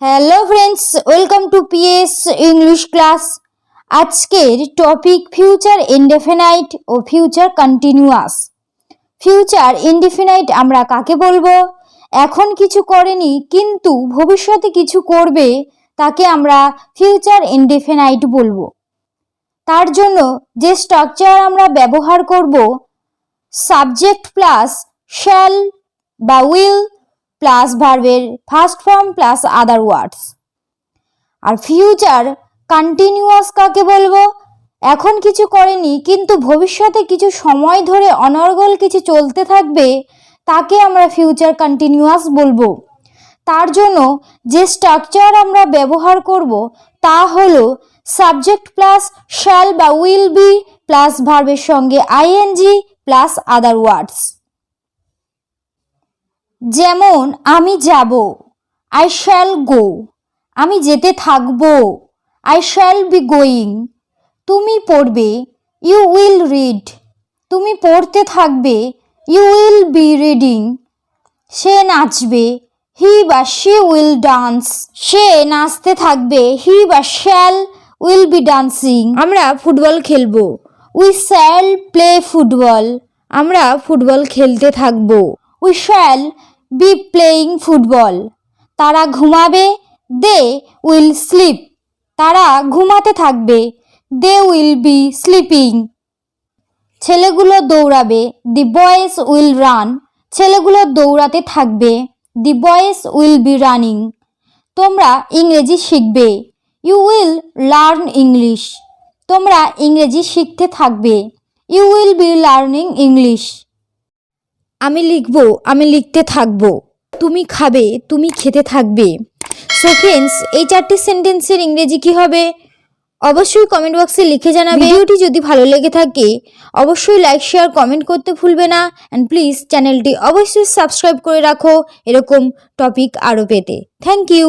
Hello friends, welcome to PS English class. আজকের topic future indefinite ও future continuous. Future indefinite আমরা কাকে বলবো? এখন কিছু করেনি কিন্তু ভবিষ্যতে কিছু করবে, তাকে আমরা ফিউচার ইনডেফিনাইট বলবো। তার জন্য যে স্ট্রাকচার আমরা ব্যবহার করব, সাবজেক্ট প্লাস শ্যাল বা উইল প্লাস ভার্বের ফার্স্ট ফর্ম প্লাস আদার ওয়ার্ডস। আর ফিউচার কন্টিনিউয়াস কাকে বলবো? এখন কিছু করেনি কিন্তু ভবিষ্যতে কিছু সময় ধরে অনর্গল কিছু চলতে থাকবে, তাকে আমরা ফিউচার কন্টিনিউয়াস বলবো। তার জন্য যে স্ট্রাকচার আমরা ব্যবহার করব তা হলো সাবজেক্ট প্লাস শ্যাল বা উইল বি প্লাস ভার্বের সঙ্গে আইএনজি প্লাস আদার ওয়ার্ডস। যেমন আমি যাব, আই শ্যাল গো। আমি যেতে থাকবো, আই শ্যাল বি গোয়িং। তুমি পড়বে, ইউ উইল রিড। তুমি পড়তে থাকবে, ইউ উইল বি রিডিং। সে নাচবে, হি বা শি উইল ডান্স। সে নাচতে থাকবে, হি বা শ্যাল উইল বি ডান্সিং। আমরা ফুটবল খেলবো, উই শ্যাল প্লে ফুটবল। আমরা ফুটবল খেলতে থাকবো, we shall be playing football. তারা ঘুমাবে, দে উইল স্লিপ। তারা ঘুমাতে থাকবে, দে উইল বি স্লিপিং। ছেলেগুলো দৌড়াবে, দি বয়েজ উইল রান। ছেলেগুলো দৌড়াতে থাকবে, the boys will be running. তোমরা ইংরেজি শিখবে, ইউ উইল লার্ন ইংলিশ। তোমরা ইংরেজি শিখতে থাকবে, you will be learning English. আমি লিখবো, আমি লিখতে থাকবো। তুমি খাবে, তুমি খেতে থাকবে। সো ফ্রেন্ডস, এই চারটি সেন্টেন্সের ইংরেজি কি হবে অবশ্যই কমেন্ট বক্সে লিখে জানাবে। ভিডিওটি যদি ভালো লেগে থাকে অবশ্যই লাইক শেয়ার কমেন্ট করতে ভুলবে না। অ্যান্ড প্লিজ চ্যানেলটি অবশ্যই সাবস্ক্রাইব করে রাখো এরকম টপিক আরও পেতে। Thank you.